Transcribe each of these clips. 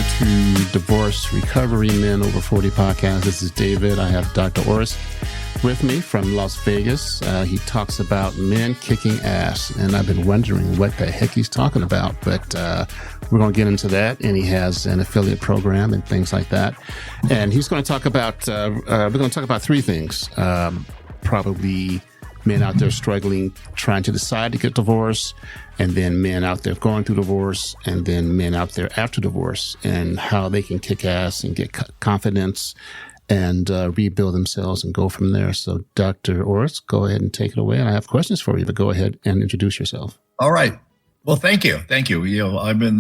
to Divorce Recovery Men Over 40 podcast. This is David. I have Dr. Orest with me from Las Vegas. He talks about men kicking ass, and I've been wondering what the heck he's talking about, but we're going to get into that, and he has an affiliate program and things like that. And he's going to talk about, we're going to talk about three things, probably men out there struggling, trying to decide to get divorced, and then men out there going through divorce, and then men out there after divorce, and how they can kick ass and get confidence and rebuild themselves and go from there. So, Dr. Orest, go ahead and take it away. And I have questions for you, but go ahead and introduce yourself. All right. Well, thank you. Thank you. You know, I've been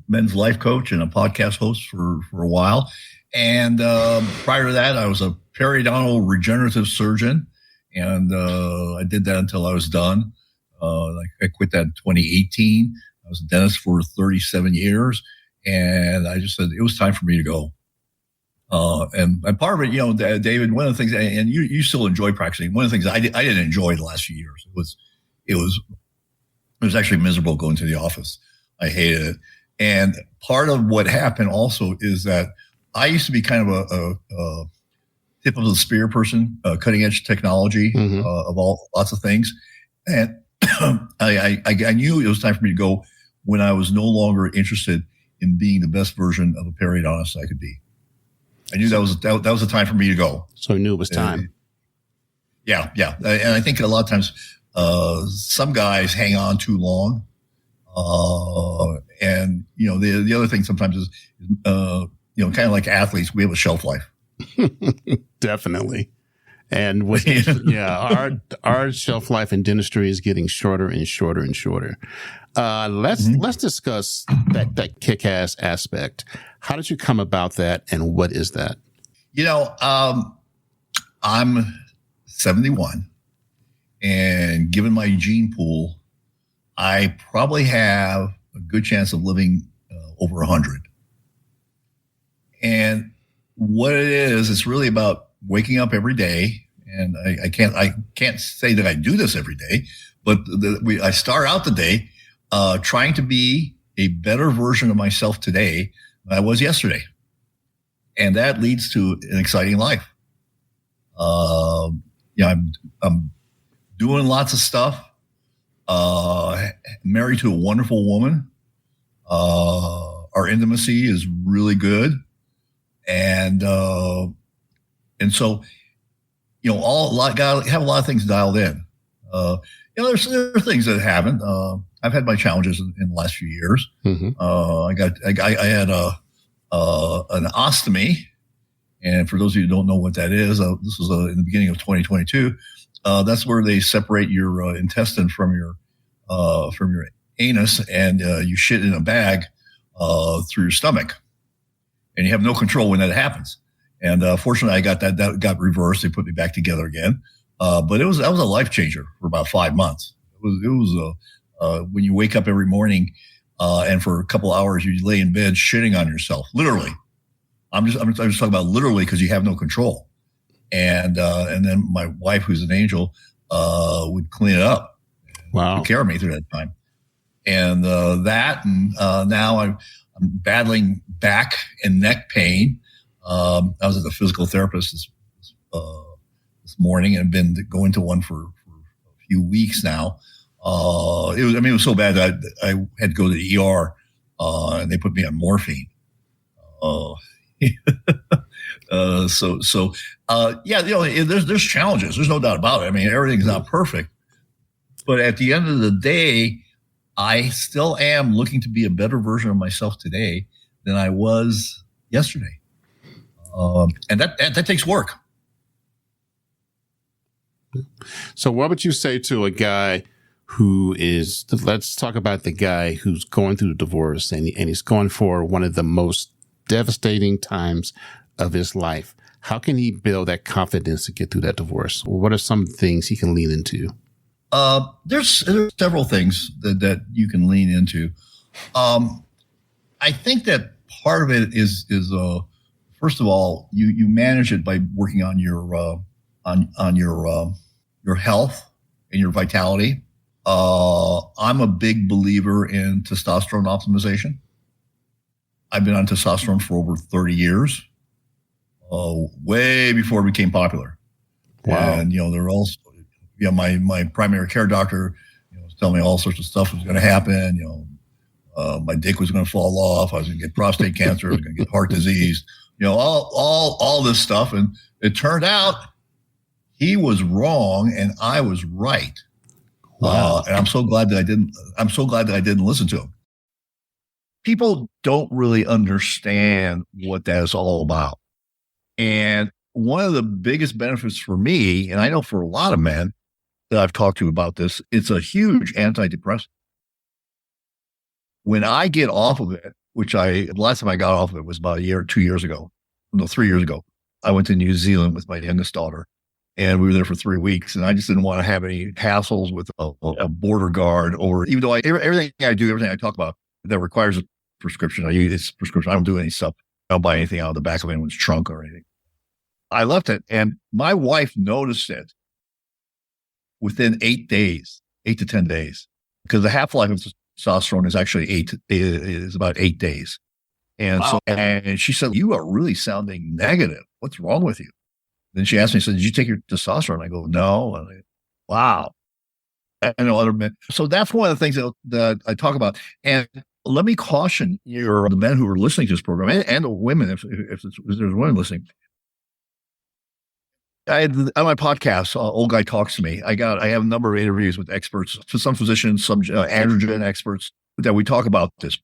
men's life coach and a podcast host for a while. And prior to that, I was a periodontal regenerative surgeon. And I did that until I was done. I quit that in 2018. I was a dentist for 37 years. And I just said it was time for me to go. And part of it, you know, David, one of the things, and you still enjoy practicing. One of the things I didn't enjoy the last few years. It was actually miserable going to the office. I hated it. And part of what happened also is that I used to be kind of a tip of the spear person, cutting edge technology, of lots of things. And I knew it was time for me to go when I was no longer interested in being the best version of a periodontist I could be. I knew that was the time for me to go. So I knew it was time. Yeah. And I think a lot of times, some guys hang on too long. And you know, the other thing sometimes is, you know, kind of like athletes, we have a shelf life. Definitely. And with, our shelf life in dentistry is getting shorter and shorter and shorter. Let's discuss that kick-ass aspect. How did you come about that, and what is that? You know, I'm 71, and given my gene pool, I probably have a good chance of living over 100. And what it is, it's really about waking up every day. And I can't say that I do this every day, but I start out the day trying to be a better version of myself today than I was yesterday. And that leads to an exciting life. You know, I'm doing lots of stuff, married to a wonderful woman. Our intimacy is really good. And so, you know, gotta have a lot of things dialed in. You know, there are things that haven't. I've had my challenges in the last few years. I had an ostomy, and for those of you who don't know what that is, this was in the beginning of 2022. That's where they separate your intestine from your anus, and you shit in a bag through your stomach, and you have no control when that happens. And fortunately, I got that got reversed. They put me back together again. But that was a life changer for about 5 months. It was when you wake up every morning and for a couple of hours you lay in bed shitting on yourself. Literally, I'm just talking about literally, because you have no control. And then my wife, who's an angel, would clean it up. Wow, take care of me through that time. And now I'm battling back and neck pain. I was at a physical therapist this morning and been going to one for a few weeks now. It was so bad that I had to go to the ER, and they put me on morphine. You know, there's challenges. There's no doubt about it. I mean, everything's not perfect, but at the end of the day, I still am looking to be a better version of myself today than I was yesterday. And that takes work. So what would you say to a guy who is, let's talk about the guy who's going through the divorce and he's going for one of the most devastating times of his life. How can he build that confidence to get through that divorce? What are some things he can lean into? There's several things that you can lean into. I think that part of it is first of all, you manage it by working on your health and your vitality. I'm a big believer in testosterone optimization. I've been on testosterone for over 30 years, way before it became popular. Wow. And, they're also, my primary care doctor, was telling me all sorts of stuff was going to happen. My dick was going to fall off. I was going to get prostate cancer. I was going to get heart disease, all this stuff. And it turned out he was wrong and I was right. Wow. And I'm so glad that I didn't listen to him. People don't really understand what that is all about. And one of the biggest benefits for me, and I know for a lot of men that I've talked to about this, it's a huge antidepressant. When I get off of it, the last time I got off of it was about 2 years ago. No, 3 years ago. I went to New Zealand with my youngest daughter, and we were there for 3 weeks, and I just didn't want to have any hassles with a border guard, or even though everything I talk about that requires a prescription, I use it's prescription. I don't do any stuff. I don't buy anything out of the back of anyone's trunk or anything. I left it, and my wife noticed it within 8 to 10 days, because the half-life of testosterone is actually about 8 days. And wow. And she said, "You are really sounding negative. What's wrong with you?" Then she asked me, "Did you take your testosterone?" I go, "No." And wow. I know other men. So that's one of the things that I talk about. And let me caution the men who are listening to this program, and the women, if there's women listening. I had on my podcast, Old Guy Talks to Me. I have a number of interviews with experts, some physicians, some androgen experts, that we talk about this.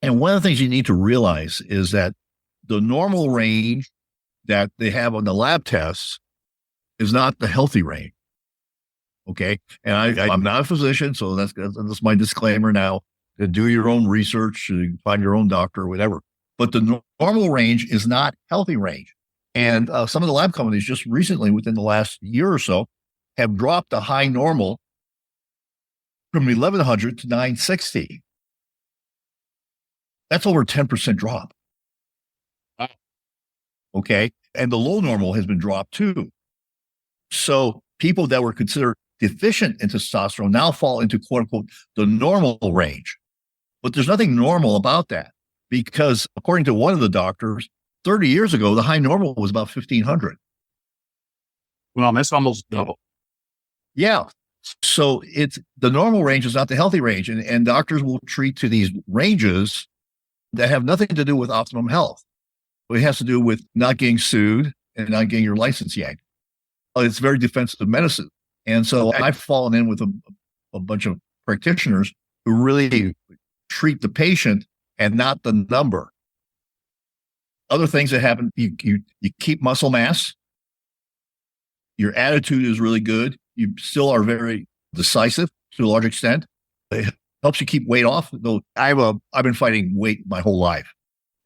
And one of the things you need to realize is that the normal range that they have on the lab tests is not the healthy range. Okay. And I'm not a physician, so that's my disclaimer now. To do your own research, find your own doctor, or whatever. But the normal range is not healthy range. And some of the lab companies just recently, within the last year or so, have dropped the high normal from 1100 to 960. That's over 10% drop. Okay. And the low normal has been dropped too. So people that were considered deficient in testosterone now fall into, quote unquote, the normal range. But there's nothing normal about that, because according to one of the doctors, 30 years ago, the high normal was about 1,500. Well, that's almost double. Yeah. So the normal range is not the healthy range. And doctors will treat to these ranges that have nothing to do with optimum health. It has to do with not getting sued and not getting your license yanked. It's very defensive medicine. And so I've fallen in with a bunch of practitioners who really treat the patient and not the number. Other things that happen, you keep muscle mass. Your attitude is really good. You still are very decisive to a large extent. It helps you keep weight off. Though I've been fighting weight my whole life.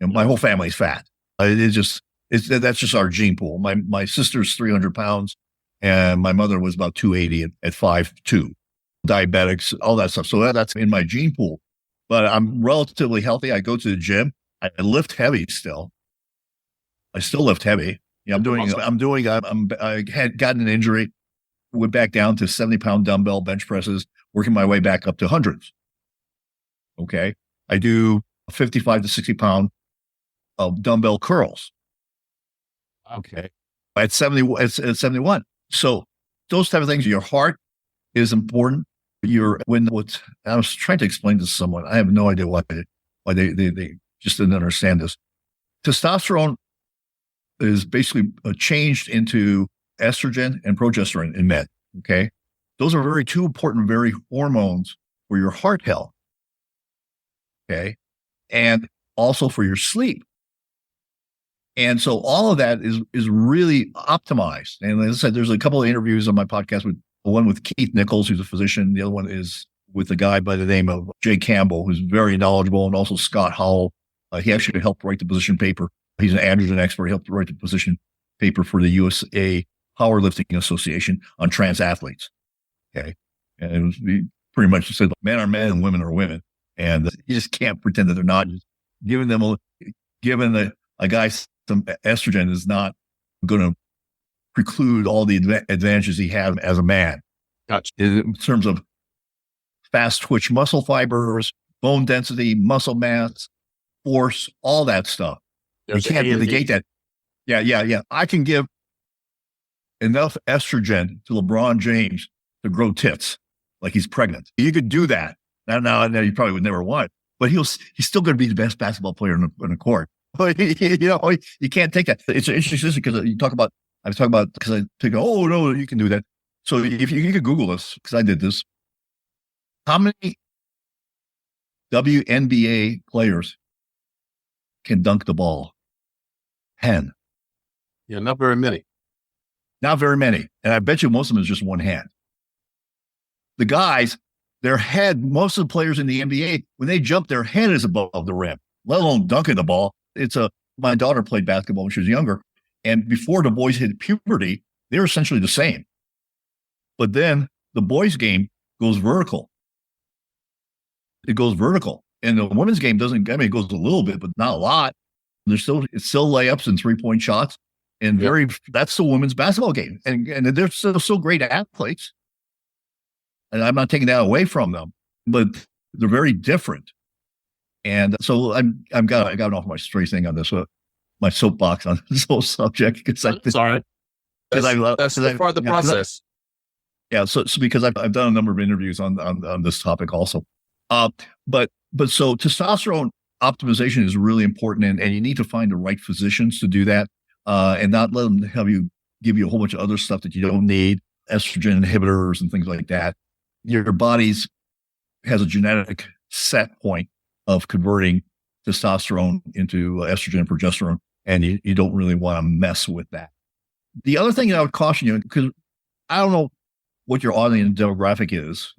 My whole family's fat. That's just our gene pool. My sister's 300 pounds, and my mother was about 280 at 5'2". Diabetics, all that stuff. So that's in my gene pool. But I'm relatively healthy. I go to the gym. I lift heavy still. I still lift heavy. Yeah, I had gotten an injury, went back down to 70-pound dumbbell bench presses, working my way back up to hundreds. Okay. I do 55 to 60-pound dumbbell curls. Okay. At 71. So those type of things, your heart is important. I was trying to explain to someone, I have no idea why they just didn't understand this. Testosterone is basically changed into estrogen and progesterone in men. Okay. Those are two important, very hormones for your heart health. Okay. And also for your sleep. And so all of that is really optimized. And as I said, there's a couple of interviews on my podcast with one with Keith Nichols, who's a physician. The other one is with a guy by the name of Jay Campbell, who's very knowledgeable, and also Scott Howell. He actually helped write the position paper. He's an androgen expert. He helped write the position paper for the USA Powerlifting Association on trans athletes. Okay. And it was pretty much said men are men and women are women. And you just can't pretend that they're not. Just giving a guy some estrogen is not going to preclude all the advantages he has as a man. Gotcha. In terms of fast twitch muscle fibers, bone density, muscle mass, force, all that stuff. There's you can't negate that. Yeah. I can give enough estrogen to LeBron James to grow tits like he's pregnant. You could do that. Now you probably would never want it, but he's still going to be the best basketball player in the court. You can't take that. It's interesting because I was talking about because I think, oh no, you can do that. So if you could Google this, because I did this, how many WNBA players can dunk the ball? 10. Yeah, not very many. Not very many. And I bet you most of them is just one hand. The guys, their head, most of the players in the NBA, when they jump, their head is above the rim, let alone dunking the ball. My daughter played basketball when she was younger. And before the boys hit puberty, they were essentially the same. But then the boys' game goes vertical. It goes vertical. And the women's game it goes a little bit, but not a lot. It's still layups and 3-point shots. And that's the women's basketball game. And they're still great athletes. And I'm not taking that away from them, but they're very different. And so I got off my straight thing on this, my soapbox on this whole subject. That's all right. That's part of the process. So because I've done a number of interviews on this topic also. But so testosterone optimization is really important, and you need to find the right physicians to do that, and not let them give you a whole bunch of other stuff that you don't need, estrogen inhibitors and things like that. Your body's has a genetic set point of converting testosterone into estrogen and progesterone, and you don't really want to mess with that. The other thing that I would caution you, because I don't know what your audience demographic is.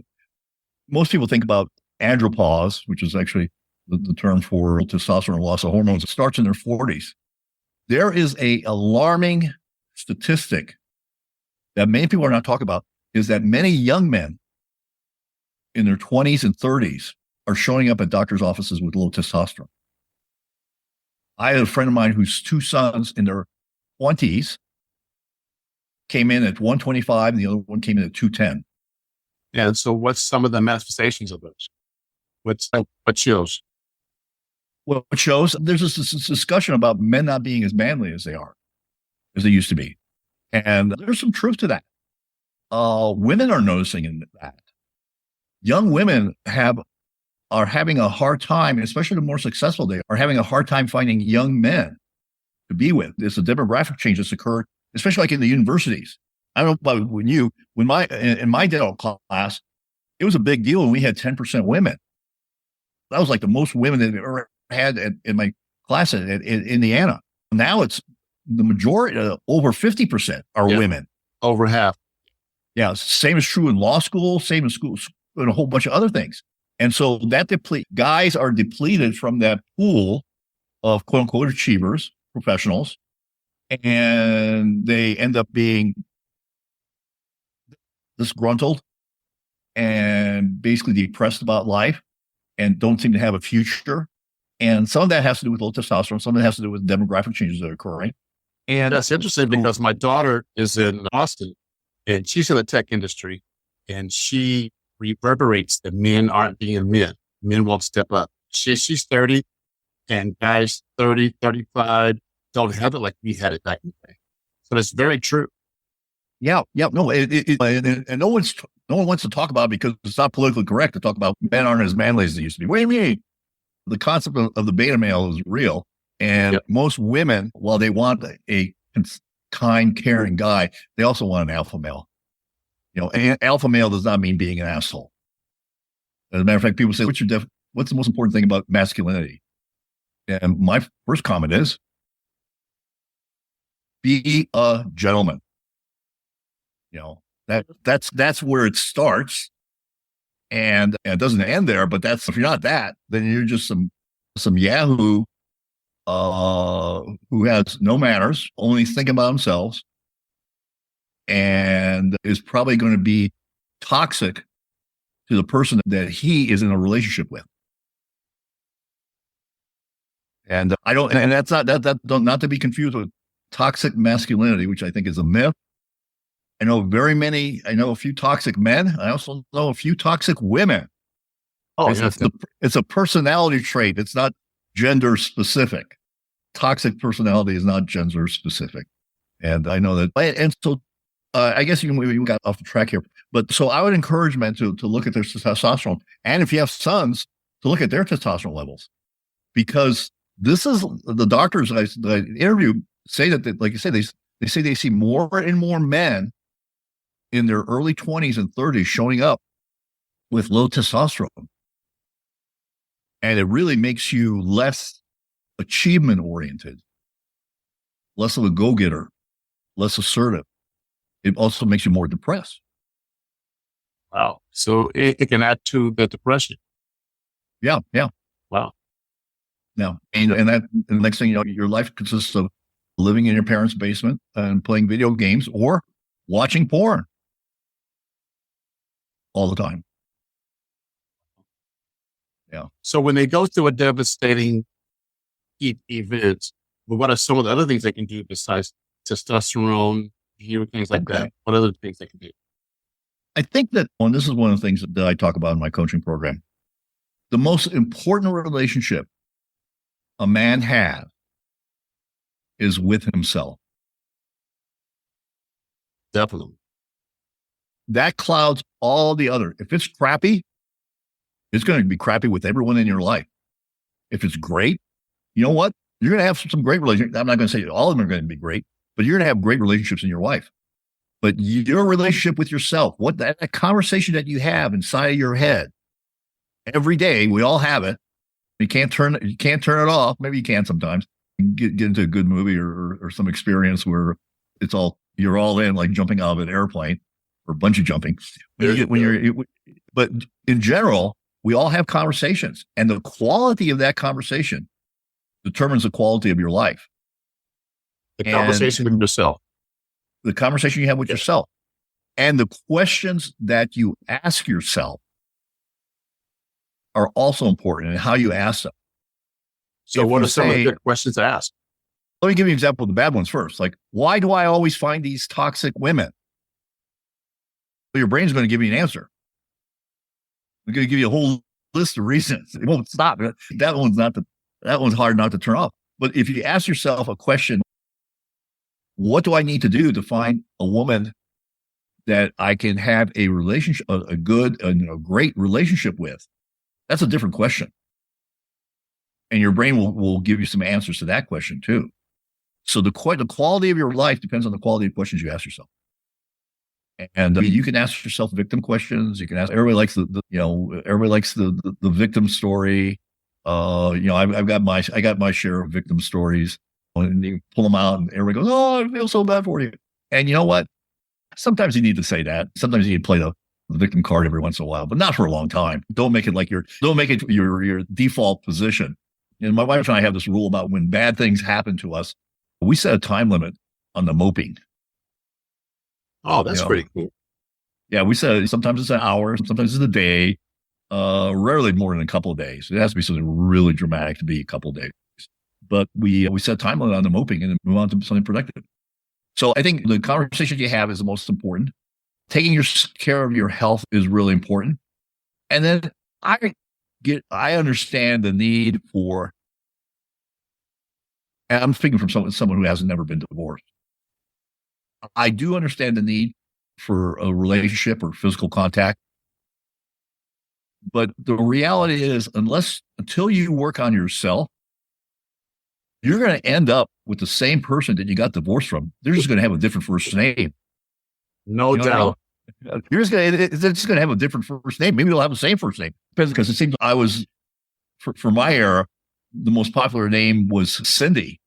Most people think about andropause, which is actually the term for testosterone loss of hormones. It starts in their 40s. There is a alarming statistic that many people are not talking about, is that many young men in their 20s and 30s are showing up at doctor's offices with low testosterone. I had a friend of mine whose two sons in their 20s came in at 125 and the other one came in at 210. Yeah. So what's some of the manifestations of those? What shows? Well, it shows there's this discussion about men not being as manly as they used to be. And there's some truth to that. Women are noticing that. Young women are having a hard time, especially the more successful they are having a hard time finding young men to be with. There's a demographic change that's occurred, especially like in the universities. I don't know about in my dental class, it was a big deal when we had 10% women. That was like the most women that I've ever had in my class in Indiana. Now it's the majority, over 50% are women. Over half. Yeah. Same is true in law school, same in schools, and a whole bunch of other things. And so that guys are depleted from that pool of quote unquote achievers, professionals, and they end up being disgruntled and basically depressed about life and don't seem to have a future. And some of that has to do with low testosterone. Some of it has to do with demographic changes that are occurring. And that's interesting because my daughter is in Austin and she's in the tech industry and she reverberates that men aren't being men. Men won't step up. She's 30 and guys 30, 35 don't have it like we had it back in the day. So that's very true. Yeah. No, and no one wants to talk about it because it's not politically correct to talk about men aren't as manly as they used to be. What do you mean? The concept of the beta male is real. And most women, while they want a kind, caring guy, they also want an alpha male. An alpha male does not mean being an asshole. As a matter of fact, people say, what's the most important thing about masculinity? And my first comment is, be a gentleman. That's where it starts. And it doesn't end there, but if you're not that, then you're just some yahoo who has no manners, only thinking about themselves, and is probably going to be toxic to the person that he is in a relationship with. And that's not to be confused with toxic masculinity, which I think is a myth. I know a few toxic men. I also know a few toxic women. Oh, it's a personality trait. It's not gender specific. Toxic personality is not gender specific. And I know that. And so I guess we got off the track here. But so I would encourage men to look at their testosterone. And if you have sons, to look at their testosterone levels. Because this is the doctors that I interview say that, like you say, they say they see more and more men in their early 20s and 30s showing up with low testosterone. And it really makes you less achievement oriented, less of a go-getter, less assertive. It also makes you more depressed. Wow. So it can add to the depression. Yeah. Wow. Now, and the next thing you know, your life consists of living in your parents' basement and playing video games or watching porn all the time. Yeah. So when they go through a devastating event, but what are some of the other things they can do besides testosterone, things like that? What other things they can do? I think that, and this is one of the things that I talk about in my coaching program, the most important relationship a man has is with himself. Definitely. That clouds all the other. If it's crappy, it's going to be crappy with everyone in your life. If it's great, you know what? You're going to have some great relationships. I'm not going to say all of them are going to be great, but you're going to have great relationships in your life. But your relationship with yourself, what that conversation that you have inside of your head every day, we all have it. You can't turn it off. Maybe you can sometimes. Get into a good movie or some experience where you're all in, like jumping out of an airplane or bungee jumping. But in general, we all have conversations, and the quality of that conversation determines the quality of your life. The conversation with yourself. The conversation you have with yourself, and the questions that you ask yourself are also important, and how you ask them. So what are some of the good questions to ask? Let me give you an example of the bad ones first. Like, why do I always find these toxic women? Well, your brain's going to give you an answer. It's going to give you a whole list of reasons. It won't stop. That one's hard not to turn off. But if you ask yourself a question, what do I need to do to find a woman that I can have a relationship, a good and a great relationship with? That's a different question. And your brain will give you some answers to that question too. So the quality of your life depends on the quality of questions you ask yourself. And you can ask yourself victim questions. You can ask. Everybody likes the victim story. I got my share of victim stories, and you pull them out, and everybody goes, "Oh, I feel so bad for you." And you know what? Sometimes you need to say that. Sometimes you need to play the victim card every once in a while, but not for a long time. Don't make it your default position. And my wife and I have this rule about when bad things happen to us, we set a time limit on the moping. Oh, that's pretty cool. Yeah, we said sometimes it's an hour, sometimes it's a day, rarely more than a couple of days. It has to be something really dramatic to be a couple of days. But we set a time limit on the moping and then move on to something productive. So I think the conversation you have is the most important. Taking care of your health is really important. And then I understand the need for, and I'm speaking from someone who hasn't never been divorced. I do understand the need for a relationship or physical contact. But the reality is, until you work on yourself, you're going to end up with the same person that you got divorced from. They're just going to have a different first name. No doubt. They're just going to have a different first name. Maybe they'll have the same first name. Because it seems I was, for my era, the most popular name was Cindy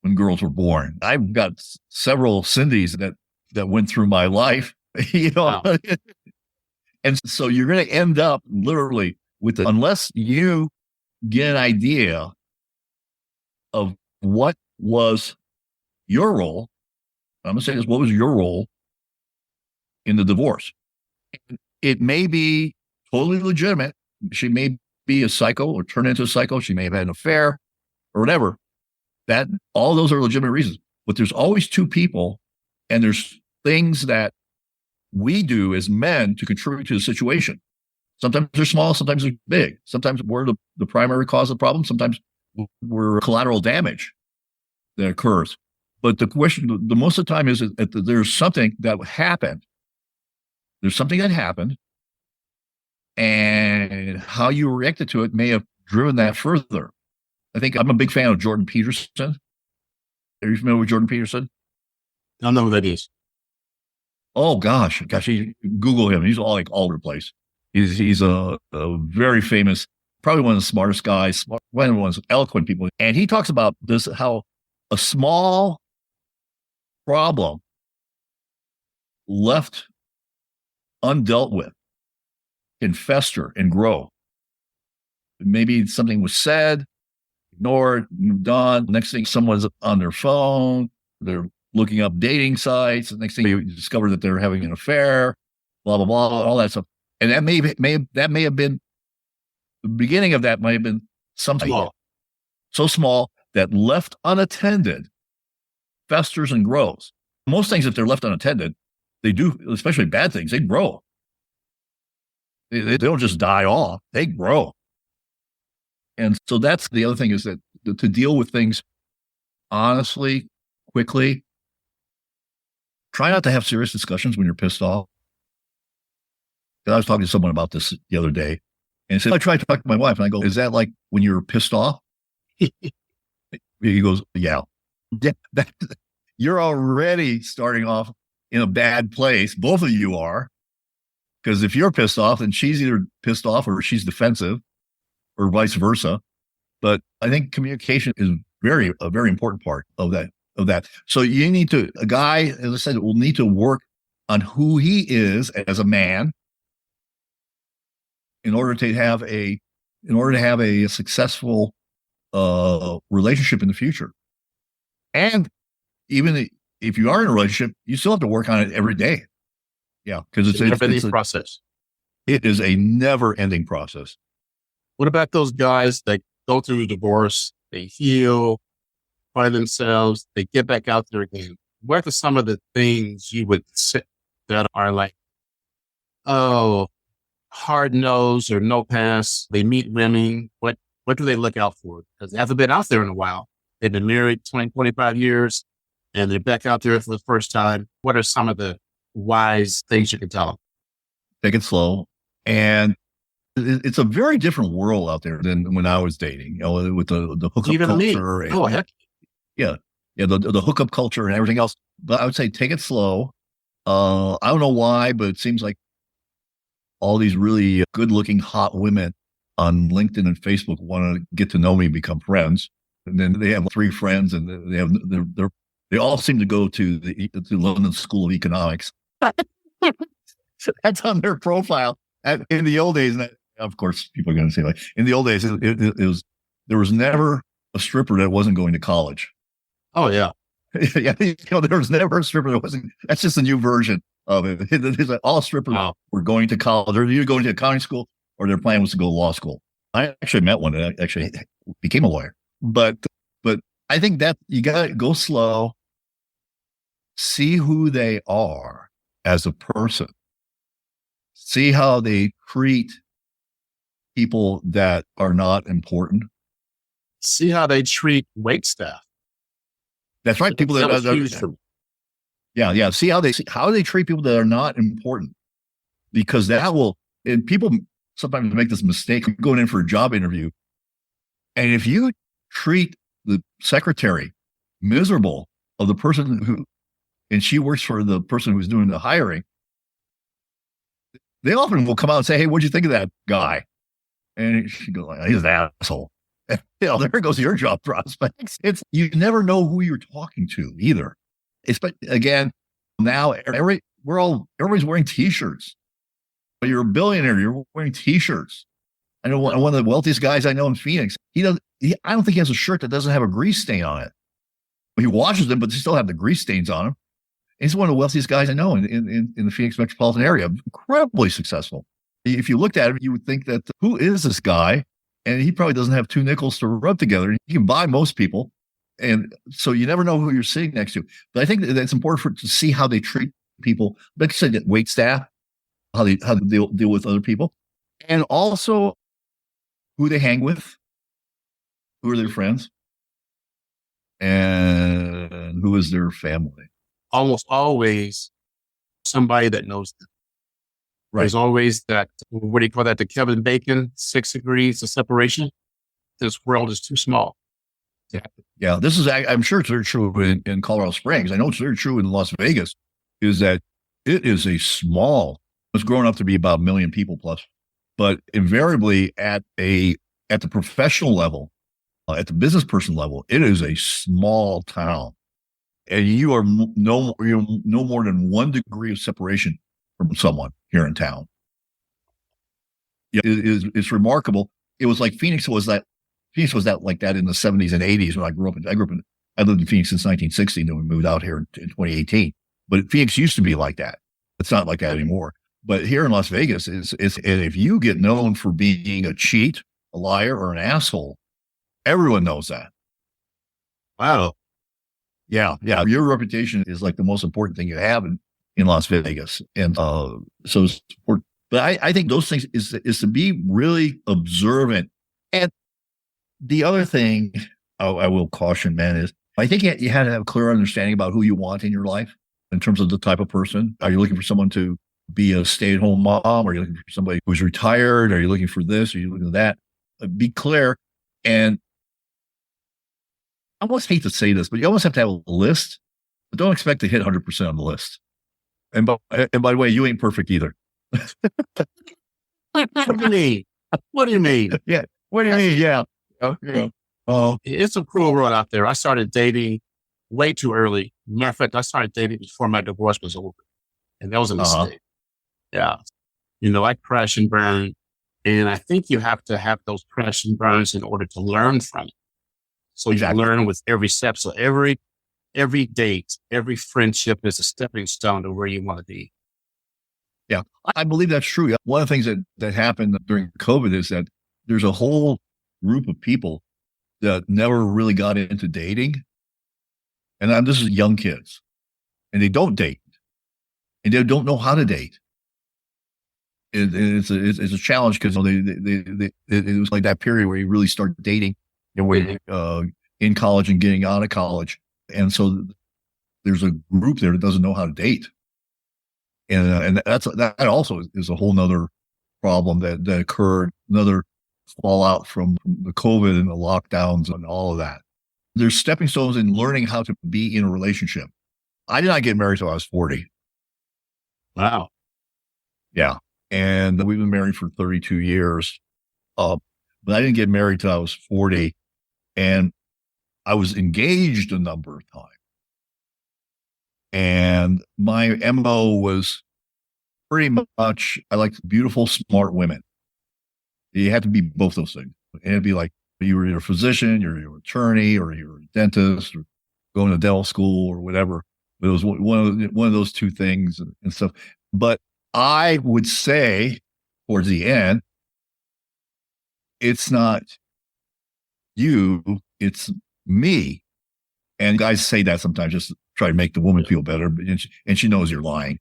when girls were born. I've got several Cindys that went through my life, Wow. And so you're going to end up literally with unless you get an idea of what was your role. I'm going to say this: what was your role in the divorce? It may be totally legitimate. She may be a psycho or turn into a psycho. She may have had an affair or whatever. That all those are legitimate reasons. But there's always two people, and there's things that we do as men to contribute to the situation. Sometimes they're small, sometimes they're big. Sometimes we're the primary cause of the problem. Sometimes where collateral damage that occurs. But the question, the most of the time, is that there's something that happened. There's something that happened, and how you reacted to it may have driven that further. I think I'm a big fan of Jordan Peterson. Are you familiar with Jordan Peterson? I don't know who that is. Oh gosh, Google him. He's all over the place. He's a very famous, probably one of the smartest guys, one of the most eloquent people. And he talks about this, how a small problem left undealt with can fester and grow. Maybe something was said, ignored, moved on. Next thing, someone's on their phone. They're looking up dating sites. The next thing, you discover that they're having an affair, blah, blah, blah, all that stuff. And that may have been the beginning of that. Might have been something so small that left unattended festers and grows. Most things, if they're left unattended, they do, especially bad things, they grow. They don't just die off, they grow. And so that's the other thing, is that to deal with things honestly, quickly, try not to have serious discussions when you're pissed off. I was talking to someone about this the other day, and he said, I tried to talk to my wife, and I go, is that like when you're pissed off? He goes, yeah. You're already starting off in a bad place. Both of you are. Because if you're pissed off, then she's either pissed off or she's defensive, or vice versa. But I think communication is a very important part of that. So you need to, a guy, as I said, will need to work on who he is as a man in order to have a successful relationship in the future. And even if you are in a relationship, you still have to work on it every day. Yeah, because it's a never-ending process. It is a never-ending process. What about those guys that go through a divorce, they heal, find themselves, they get back out there again? What are some of the things you would say that are like, oh, hard nose or no pass? They meet women. What do they look out for? Because they haven't been out there in a while. They've been married 20, 25 years, and they're back out there for the first time. What are some of the wise things you can tell them? Take it slow. And it's a very different world out there than when I was dating, with the hookup culture. Oh, heck. Yeah. The hookup culture and everything else. But I would say take it slow. I don't know why, but it seems like all these really good looking, hot women on LinkedIn and Facebook want to get to know me and become friends. And then they have 3 friends, and they all seem to go to the London School of Economics. So that's on their profile. In the old days, and of course, people are going to say, like, in the old days, there was never a stripper that wasn't going to college. Oh yeah, yeah. There was never a stripper that wasn't. That's just a new version of it. It's like all strippers were going to college, or either going to accounting school, or their plan was to go to law school. I actually met one that actually became a lawyer. But I think that you got to go slow, see who they are as a person, see how they treat people that are not important. See how they treat wait staff. That's right. People yeah. See how they treat people that are not important, because that will. And people sometimes make this mistake going in for a job interview, and if you treat the secretary miserable of the person who, and she works for the person who's doing the hiring, they often will come out and say, "Hey, what'd you think of that guy?" And she goes, like, "He's an asshole." There goes your job prospects. You never know who you're talking to either. But again, now everybody's wearing T-shirts. You're a billionaire. You're wearing T-shirts. I know one of the wealthiest guys I know in Phoenix. I don't think he has a shirt that doesn't have a grease stain on it. He washes them, but they still have the grease stains on them. He's one of the wealthiest guys I know in the Phoenix metropolitan area. Incredibly successful. If you looked at him, you would think that, who is this guy? And he probably doesn't have 2 nickels to rub together. He can buy most people. And so you never know who you're sitting next to. But I think that it's important to see how they treat people. Like I said, wait staff, how they deal with other people. And also who they hang with, Who are their friends? And who is their family? Almost always somebody that knows them. Right. There's always that, what do you call that? The Kevin Bacon 6 degrees of separation. This world is too small. Yeah, this is, I'm sure it's very true in Colorado Springs. I know it's very true in Las Vegas, is that it is it's grown up to be about 1 million people plus, but invariably at the professional level, at the business person level, it is a small town. And you are no more than 1 degree of separation from someone here in town. Yeah, it's remarkable. It was like Phoenix was that like that in the 70s and 80s when I grew up. I lived in Phoenix since 1960, and then we moved out here in 2018. But Phoenix used to be like that. It's not like that anymore. But here in Las Vegas, and if you get known for being a cheat, a liar, or an asshole, everyone knows that. Wow. Yeah. Your reputation is like the most important thing you have in Las Vegas. And so it's important. But I think those things is to be really observant. And the other thing I will caution, man, is I think you had to have a clear understanding about who you want in your life in terms of the type of person. Are you looking for someone to be a stay-at-home mom? Are you looking for somebody who's retired? Are you looking for this? Are you looking for that? Be clear. And I almost hate to say this, but you almost have to have a list, but don't expect to hit 100% on the list. And by the way, you ain't perfect either. What do you mean? What do you mean? Yeah. What do you mean? Yeah. Okay. It's a cruel world out there. I started dating way too early. Matter of fact, I started dating before my divorce was over. And that was a mistake. Yeah. I crash and burn. And I think you have to have those crash and burns in order to learn from it. So Exactly. You learn with every step. So every date, every friendship is a stepping stone to where you want to be. Yeah, I believe that's true. One of the things that happened during COVID is that there's a whole group of people that never really got into dating. And this is young kids, and they don't date, and they don't know how to date. It's a challenge because it was like that period where you really start dating in college and getting out of college. And so there's a group there that doesn't know how to date. And that also is a whole nother problem that occurred, another fallout from the COVID and the lockdowns and all of that. There's stepping stones in learning how to be in a relationship. I did not get married till I was 40. Wow. Yeah. And we've been married for 32 years. But I didn't get married till I was 40. And I was engaged a number of times. And my MO was pretty much, I liked beautiful, smart women. You had to be both those things. And it'd be like, you were either a physician, you're an attorney, or you're a dentist, or going to dental school, or whatever. But it was one of those two things and stuff. But I would say, towards the end, it's not you, it's me. And guys say that sometimes just to try to make the woman feel better, and she knows you're lying.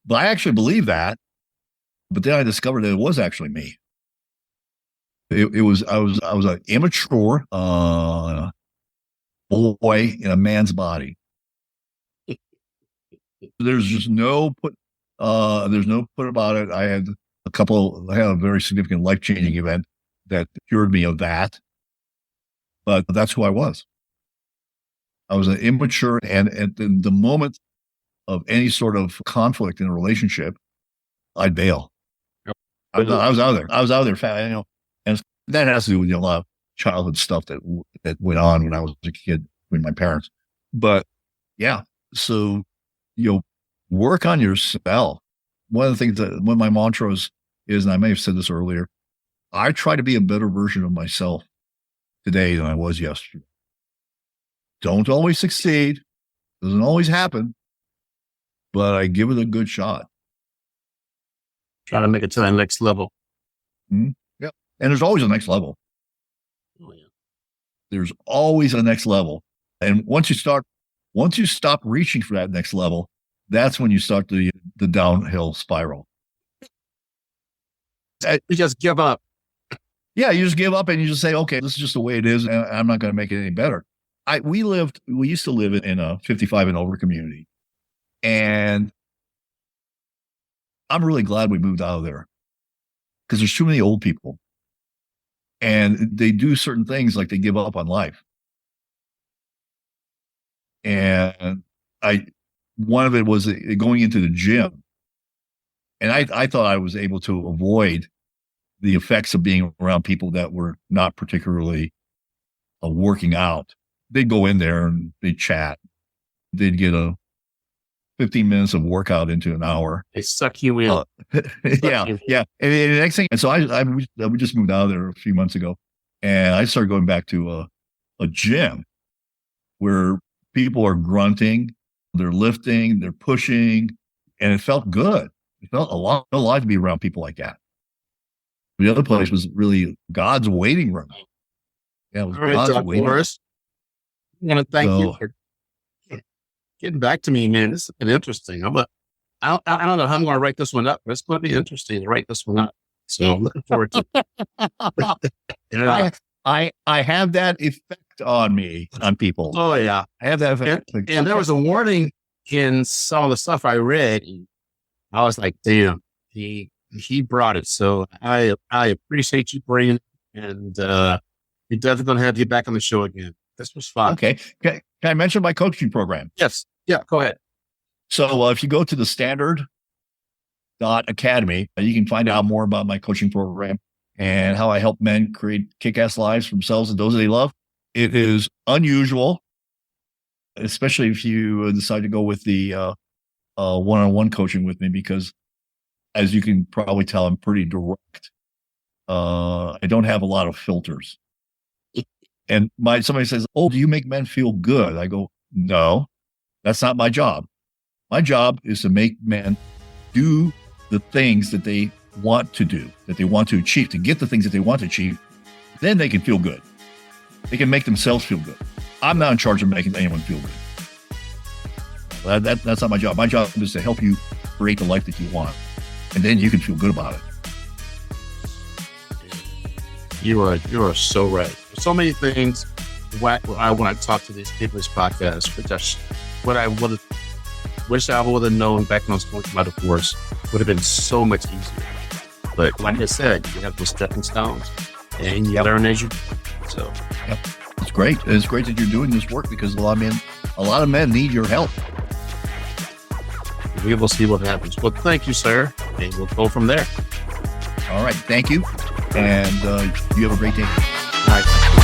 But I actually believe that. But then I discovered that it was actually me. I was an immature boy in a man's body. There's just no put about it. I had a very significant life-changing event that cured me of that. But that's who I was. I was an immature, and at the moment of any sort of conflict in a relationship, I'd bail. Yep. I was out there. I was out there, and that has to do with a lot of childhood stuff that went on when I was a kid with my parents. But yeah, so work on yourself. One of the things one of my mantras is, and I may have said this earlier, I try to be a better version of myself today than I was yesterday. Don't always succeed. Doesn't always happen, but I give it a good shot. Trying to make it to that next level. Mm-hmm. Yeah. And there's always a next level. Oh, yeah. There's always a next level. And once you stop reaching for that next level, that's when you start the downhill spiral. You just give up. Yeah, you just give up and you just say, okay, this is just the way it is, and I'm not going to make it any better. We used to live in a 55 and over community, and I'm really glad we moved out of there because there's too many old people, and they do certain things like they give up on life. And one of it was going into the gym, and I thought I was able to avoid the effects of being around people that were not particularly working out. They'd go in there and they'd chat. They'd get a 15 minutes of workout into an hour. They suck you in. Yeah. And the next thing, and so we just moved out of there a few months ago, and I started going back to a gym where people are grunting, they're lifting, they're pushing, and it felt good. It felt alive to be around people like that. The other place was really God's waiting room. Yeah, it was God's waiting room. I want to thank you for getting back to me, man. This has been interesting. I don't know how I'm going to write this one up, but it's going to be interesting to write this one up. So I'm looking forward to it. I have that effect on people. Oh, yeah. I have that effect. And there was a warning in some of the stuff I read. I was like, damn, he brought it. So I appreciate you bringing it. And we're definitely going to have you back on the show again. This was fun. Okay. Can I mention my coaching program? Yes. Yeah, go ahead. So if you go to the standard.academy, you can find out more about my coaching program and how I help men create kick-ass lives for themselves and those that they love. It is unusual, especially if you decide to go with the one-on-one coaching with me, because as you can probably tell, I'm pretty direct. I don't have a lot of filters. And somebody says, "Oh, do you make men feel good?" I go, "No, that's not my job. My job is to make men do the things that they want to do, that they want to achieve, to get the things that they want to achieve. Then they can feel good. They can make themselves feel good. I'm not in charge of making anyone feel good. That's not my job. My job is to help you create the life that you want, and then you can feel good about it." You are so right. So many things I want to talk to these people this podcast, but that's what I would wish I would have known back when I was going through my divorce. Would have been so much easier. But like I said, you have those stepping stones and you learn as you go. So it's great. It's great that you're doing this work because a lot of men need your help. We will see what happens. Well, thank you, sir. And we'll go from there. All right. Thank you. And you have a great day. All right.